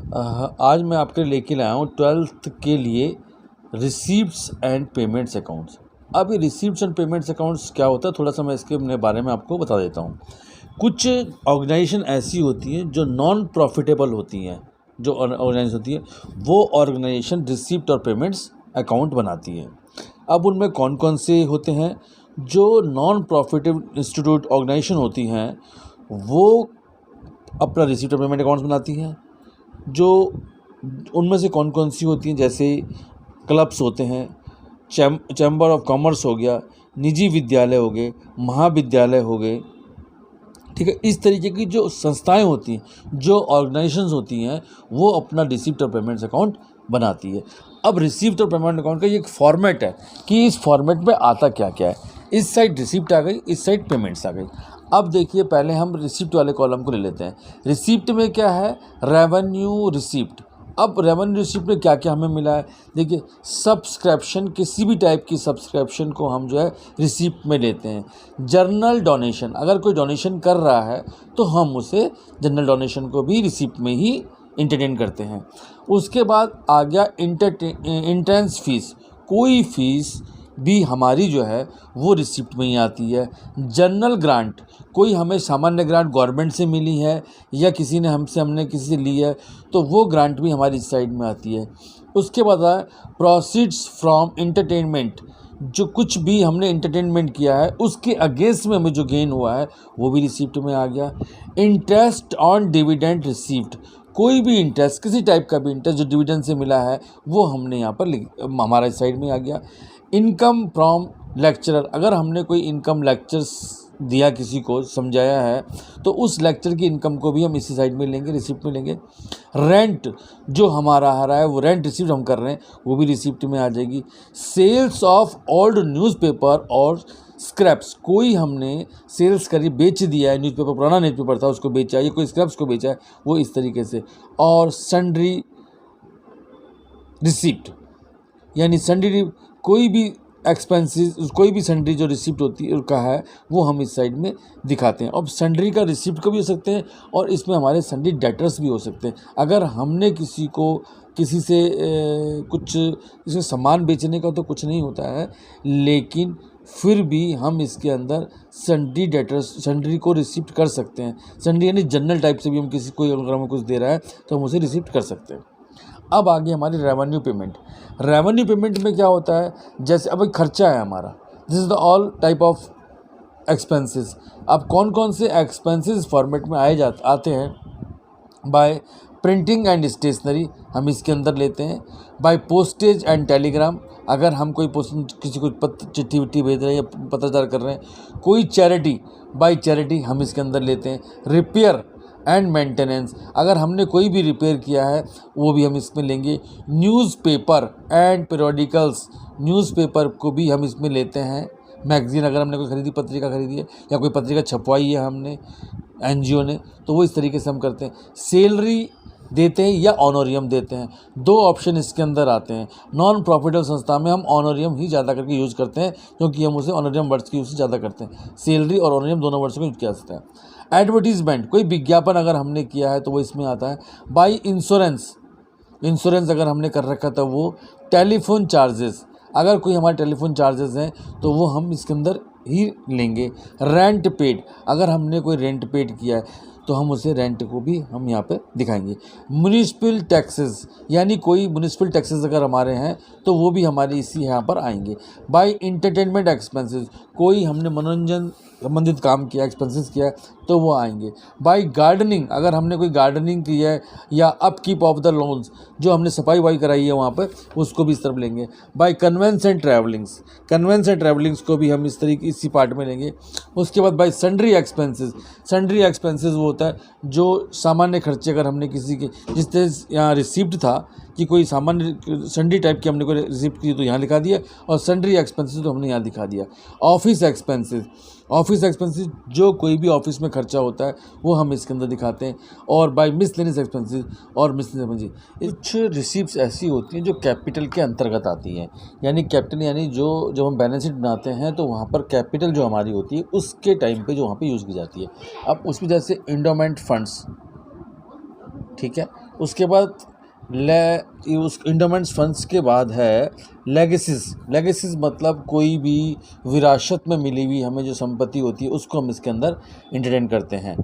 आज मैं आपके लिए लेके लाया हूँ 12th के लिए रिसीप्ट्स एंड पेमेंट्स अकाउंट्स। अब ये रिसीप्ट्स एंड पेमेंट्स अकाउंट्स क्या होता है, थोड़ा सा मैं इसके बारे में आपको बता देता हूँ। कुछ ऑर्गेनाइजेशन ऐसी होती हैं जो नॉन प्रॉफिटेबल होती हैं, जो ऑर्गेनाइजेशन होती है वो ऑर्गेनाइजेशन रिसीप्ट और पेमेंट्स अकाउंट बनाती है। अब उनमें कौन कौन से होते हैं? जो नॉन प्रॉफिटेबल इंस्टीट्यूट ऑर्गेनाइजेशन होती हैं वो अपना रिसीप्ट और पेमेंट अकाउंट्स बनाती हैं। जो उनमें से कौन कौन सी होती हैं, जैसे क्लब्स होते हैं, चैम्बर ऑफ कॉमर्स हो गया, निजी विद्यालय हो गए, महाविद्यालय हो गए, ठीक है। इस तरीके की जो संस्थाएं होती हैं, जो ऑर्गेनाइजेशंस होती हैं, वो अपना रिसीप्ट और पेमेंट्स अकाउंट बनाती है। अब रिसीप्ट और पेमेंट अकाउंट का ये एक फॉर्मेट है कि इस फॉर्मेट में आता क्या क्या है। इस साइड रिसीप्ट आ गई, इस साइड पेमेंट्स आ गई। अब देखिए, पहले हम रिसीप्ट वाले कॉलम को ले लेते हैं। रिसीप्ट में क्या है? Revenue receipt. अब रेवेन्यू रिसीप्ट में क्या क्या हमें मिला है? देखिए, सब्सक्रिप्शन, किसी भी टाइप की सब्सक्रिप्शन को हम जो है रिसीप्ट में लेते हैं। जर्नल डोनेशन, अगर कोई डोनेशन कर रहा है तो हम उसे जर्नल डोनेशन को भी रिसीप्ट में ही इंटरटेन करते हैं। उसके बाद आ गया इंट्रेंस फीस। कोई फीस भी हमारी जो है वो रिसिप्ट में ही आती है। जनरल ग्रांट, कोई हमें सामान्य ग्रांट गवर्नमेंट से मिली है या किसी ने हमने किसी से ली है तो वो ग्रांट भी हमारी इस साइड में आती है। उसके बाद आया प्रोसीड्स फ्रॉम एंटरटेनमेंट, जो कुछ भी हमने एंटरटेनमेंट किया है उसके अगेंस्ट में हमें जो गेन हुआ है वो भी रिसिप्ट में आ गया। इंटरेस्ट ऑन डिविडेंड रिसीव्ड, कोई भी इंटरेस्ट, किसी टाइप का भी इंटरेस्ट जो डिविडेंड से मिला है वो हमने यहाँ पर हमारा इस साइड में आ गया। इनकम फ्रॉम लेक्चरर, अगर हमने कोई इनकम लेक्चर्स दिया, किसी को समझाया है, तो उस लेक्चर की इनकम को भी हम इसी साइड में लेंगे, रिसिप्ट में लेंगे। रेंट जो हमारा आ रहा है वो रेंट रिसिप्ट हम कर रहे हैं, वो भी रिसिप्ट में आ जाएगी। सेल्स ऑफ ओल्ड न्यूज़पेपर और स्क्रैप्स, कोई हमने सेल्स करी, बेच दिया है न्यूज़पेपर, पुराना न्यूज़पेपर था उसको बेचा है, या कोई स्क्रैप्स को बेचा है, वो इस तरीके से। और सन्ड्री रिसिप्ट, यानी सन्ड्री, कोई भी एक्सपेंसेस, कोई भी सन्ड्री जो रिसिप्ट होती है का है वो हम इस साइड में दिखाते हैं। अब सन्ड्री का रिसिप्ट का भी हो सकते हैं और इसमें हमारे सन्ड्री डेटर्स भी हो सकते हैं। अगर हमने किसी से कुछ इसमें सामान बेचने का तो कुछ नहीं होता है, लेकिन फिर भी हम इसके अंदर सन्ड्री डेटर्स, सन्ड्री को रिसिप्ट कर सकते हैं। सन्ड्री यानी जनरल टाइप से भी हम किसी कोई अगर हमें कुछ दे रहा है तो हम उसे रिसिप्ट कर सकते हैं। अब आगे हमारी रेवेन्यू पेमेंट। रेवेन्यू पेमेंट में क्या होता है? जैसे अब एक खर्चा है हमारा, this is the all type of expenses. अब कौन कौन से एक्सपेंसेस फॉर्मेट में आते हैं? बाय प्रिंटिंग एंड स्टेशनरी, हम इसके अंदर लेते हैं। बाय पोस्टेज एंड टेलीग्राम, अगर हम कोई किसी को चिट्ठी विट्ठी भेज रहे हैं या पत्राचार कर रहे हैं। कोई चैरिटी, बाय चैरिटी हम इसके अंदर लेते हैं। रिपेयर एंड मेंटेनेंस, अगर हमने कोई भी रिपेयर किया है वो भी हम इसमें लेंगे। न्यूज़पेपर एंड पीरियडिकल्स, न्यूज़पेपर को भी हम इसमें लेते हैं। मैगज़ीन, अगर हमने कोई खरीदी, पत्रिका खरीदी है या कोई पत्रिका छपवाई है हमने एनजीओ ने, तो वो इस तरीके से हम करते हैं। सैलरी देते हैं या ऑनोरियम देते हैं, दो ऑप्शन इसके अंदर आते हैं। नॉन प्रॉफिटेबल संस्था में हम ऑनोरियम ही ज़्यादा करके यूज़ करते हैं, क्योंकि हम उसे ऑनोरियम वर्ड्स की यूज़ ज़्यादा करते हैं। सैलरी और ऑनोरियम दोनों वर्ड्स को यूज़ किया जाता है। एडवर्टीजमेंट, कोई विज्ञापन अगर हमने किया है तो वो इसमें आता है। बाई इंश्योरेंस, इंश्योरेंस अगर हमने कर रखा था वो। टेलीफोन चार्जेस, अगर कोई हमारे टेलीफोन चार्जेस हैं तो वो हम इसके अंदर ही लेंगे। रेंट पेड, अगर हमने कोई रेंट पेड किया है तो हम उसे रेंट को भी हम यहाँ पे दिखाएंगे। म्यूनिसिपल टैक्सेस, यानी कोई म्यूनिसिपल टैक्सेस अगर हमारे हैं तो वो भी हमारे इसी यहाँ पर आएंगे। बाय इंटरटेनमेंट एक्सपेंसेस, कोई हमने मनोरंजन संबंधित काम किया, एक्सपेंसेस किया है तो वो आएंगे। बाय गार्डनिंग, अगर हमने कोई गार्डनिंग की है या अपकीप ऑफ द लॉन्स, जो हमने सफाई वफाई कराई है वहाँ पर, उसको भी इस तरफ लेंगे। By conveyance and travellings, conveyance and travellings को भी हम इस तरीके इसी पार्ट में लेंगे। उसके बाद bye sundry expenses, sundry expenses वो होता है जो सामान्य खर्चे, अगर हमने किसी के, जिस तरह यहाँ रिसिप्ट था कि कोई सामान्य सन्ड्री टाइप की हमने कोई रिसिप्ट की तो यहाँ लिखा दिया, और सन्ड्री एक्सपेंसेस तो हमने यहाँ दिखा दिया। ऑफिस एक्सपेंसेस, ऑफिस एक्सपेंसेस जो कोई भी ऑफिस में खर्चा होता है वो हम इसके अंदर दिखाते हैं। और बाय मिसलेनियस एक्सपेंसेस और मिसलेनियस, कुछ रिसीप्ट्स ऐसी होती हैं जो कैपिटल के अंतर्गत आती हैं, यानी कैपिटल, यानी जो जब हम बैलेंस शीट बनाते हैं तो वहाँ पर कैपिटल जो हमारी होती है उसके टाइम पे जो वहाँ पे यूज़ की जाती है। अब उसमें जैसे इंडोमेंट फंड्स, ठीक है, उसके बाद उस इंडोमेंट्स फंड्स के बाद है लेगेसीज मतलब कोई भी विरासत में मिली हुई हमें जो संपत्ति होती है उसको हम इसके अंदर एंटरटेन करते हैं।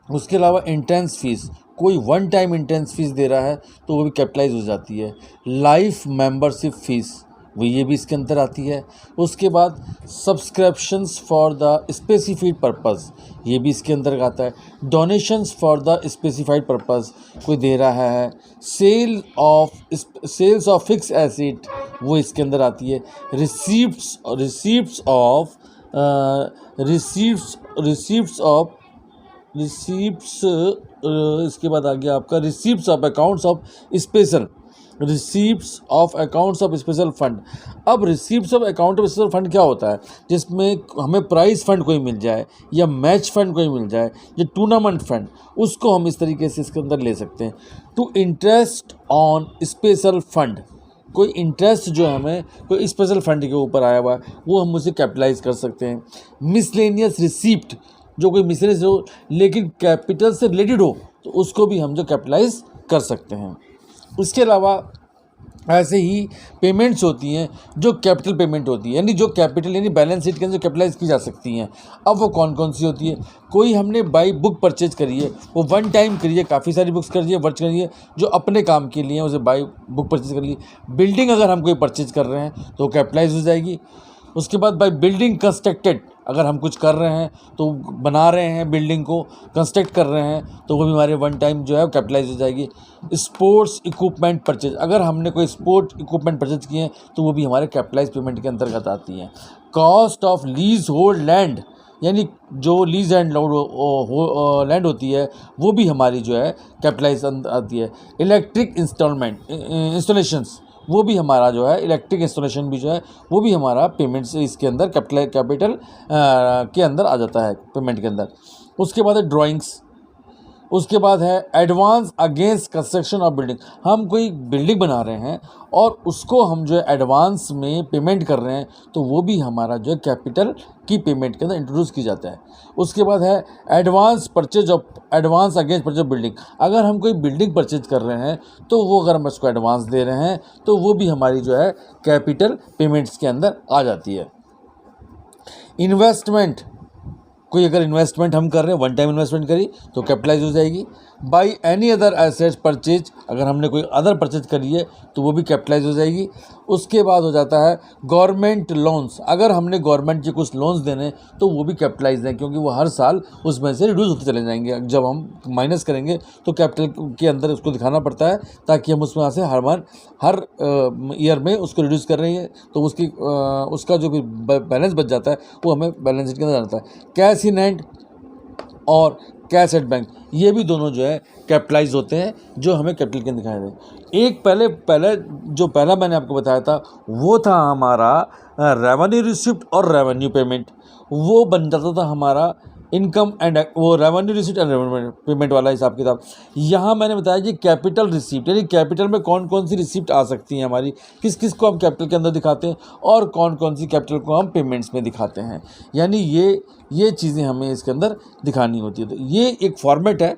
उसके अलावा इंट्रेंस फीस, कोई वन टाइम इंट्रेंस फीस दे रहा है तो वो भी कैपिटलाइज हो जाती है। लाइफ मेंबरशिप फीस, वो ये भी इसके अंदर आती है। उसके बाद subscriptions for the specified purpose, ये भी इसके अंदर आता है। Donations for the specified purpose कोई दे रहा है। सेल्स ऑफ फिक्स एसेट, वो इसके अंदर आती है। रिसीप्ट्स इसके बाद आ गया आपका receipts of accounts of special fund. अब receipts of account of special fund क्या होता है, जिसमें हमें प्राइज फंड कोई मिल जाए या मैच फंड कोई मिल जाए या टूर्नामेंट फंड, उसको हम इस तरीके से इसके अंदर ले सकते हैं। To interest on special fund, कोई इंटरेस्ट जो हमें कोई स्पेशल फंड के ऊपर आया हुआ है वो हम उसे कैपिटलाइज कर सकते हैं। मिसलेनियस रिसीप्ट, जो कोई मिसलेनियस हो लेकिन कैपिटल से रिलेटेड हो तो उसको भी हम जो कैपिटलाइज कर सकते हैं। इसके अलावा ऐसे ही पेमेंट्स होती हैं जो कैपिटल पेमेंट होती है, यानी जो कैपिटल यानी बैलेंस शीट के अंदर कैपिटलाइज की जा सकती हैं। अब वो कौन कौन सी होती है, कोई हमने बाई बुक परचेज करी है, वो वन टाइम करिए, काफ़ी सारी बुक्स करिए वर्च करिए जो अपने काम के लिए उसे बाई बुक परचेज कर लिए। बिल्डिंग अगर हम कोई परचेज कर रहे हैं तो कैपिटलाइज हो जाएगी। उसके बाद बाई बिल्डिंग कंस्ट्रक्टेड, अगर हम कुछ कर रहे हैं तो बना रहे हैं बिल्डिंग को, कंस्ट्रक्ट कर रहे हैं तो वो भी हमारे वन टाइम जो है कैपिटलाइज हो जाएगी। स्पोर्ट्स इक्विपमेंट परचेज, अगर हमने कोई स्पोर्ट इक्विपमेंट परचेज किए हैं तो वो भी हमारे कैपिटलाइज पेमेंट के अंतर्गत आती हैं। Cost of lease hold land, यानी जो लीज एंड लैंड होती है वो भी हमारी जो है कैपिटलाइज आती है। इलेक्ट्रिक इंस्टॉलेशंस, वो भी हमारा जो है इलेक्ट्रिक इंस्टॉलेशन भी जो है वो भी हमारा पेमेंट से इसके अंदर कैपिटल के अंदर आ जाता है पेमेंट के अंदर। उसके बाद है ड्राइंग्स, उसके बाद है advance against construction of building, हम कोई बिल्डिंग बना रहे हैं और उसको हम जो है एडवांस में पेमेंट कर रहे हैं तो वो भी हमारा जो है कैपिटल की पेमेंट के अंदर इंट्रोड्यूस की जाता है। उसके बाद है एडवांस अगेंस्ट परचेज बिल्डिंग, अगर हम कोई बिल्डिंग परचेज कर रहे हैं तो वो अगर हम उसको एडवांस दे रहे हैं तो वो भी हमारी जो है कैपिटल पेमेंट्स के अंदर आ जाती है। इन्वेस्टमेंट, कोई अगर इन्वेस्टमेंट हम कर रहे हैं, वन टाइम इन्वेस्टमेंट करी तो कैपिटलाइज हो जाएगी। By any other assets purchase, अगर हमने कोई अदर परचेज करी है तो वो भी कैपिटलाइज हो जाएगी। उसके बाद हो जाता है गवर्नमेंट लोन्स, अगर हमने गवर्नमेंट के कुछ लोन्स देने तो वो भी कैपिटलाइज हैं, क्योंकि वो हर साल उसमें से रिड्यूस होते चले जाएंगे। जब हम माइनस करेंगे तो कैपिटल के अंदर उसको दिखाना पड़ता है ताकि हम उसमें से हर ईयर में उसको रिड्यूस कर रहे हैं तो उसका जो भी बैलेंस बच जाता है वो हमें बैलेंस शीट के अंदर जाता है। कैश इन हैंड और कैश एट बैंक, ये भी दोनों जो है कैपिटलाइज होते हैं जो हमें कैपिटल के अंदर दिखाई दे। एक पहला मैंने आपको बताया था वो था हमारा रेवेन्यू रिसिप्ट और रेवेन्यू पेमेंट, वो बन जाता था हमारा इनकम एंड वो revenue receipt and revenue payment वाला हिसाब किताब। यहाँ मैंने बताया कि कैपिटल रिसिप्ट, यानी कैपिटल में कौन कौन सी रिसिप्ट आ सकती हैं हमारी, किस किस को हम कैपिटल के अंदर दिखाते हैं और कौन कौन सी कैपिटल को हम पेमेंट्स में दिखाते हैं, यानी ये चीज़ें हमें इसके अंदर दिखानी होती है। तो ये एक फॉर्मेट है,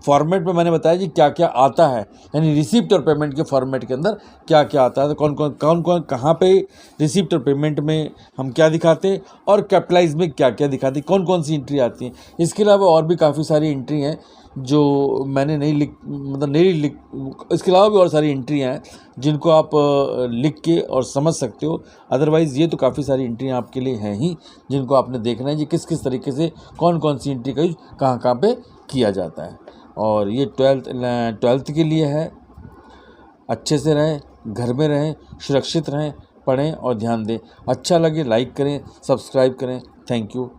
फॉर्मेट में मैंने बताया कि क्या क्या आता है, यानी रिसिप्ट और पेमेंट के फॉर्मेट के अंदर क्या क्या आता है, तो कौन कौन कहाँ पे रिसिप्ट और पेमेंट में हम क्या दिखाते हैं और कैपिटलाइज में क्या क्या दिखाते हैं, कौन कौन सी एंट्री आती हैं। इसके अलावा और भी काफ़ी सारी एंट्री हैं जो मैंने नहीं लिख, इसके अलावा भी और सारी एंट्रियाँ हैं जिनको आप लिख के और समझ सकते हो। अदरवाइज़ ये तो काफ़ी सारी एंट्रियाँ आपके लिए हैं ही जिनको आपने देखना है कि किस किस तरीके से कौन कौन सी एंट्री का यूज कहाँ पे किया जाता है। और ये ट्वेल्थ के लिए है। अच्छे से रहें, घर में रहें, सुरक्षित रहें, पढ़ें और ध्यान दें। अच्छा लगे लाइक करें, सब्सक्राइब करें। Thank you.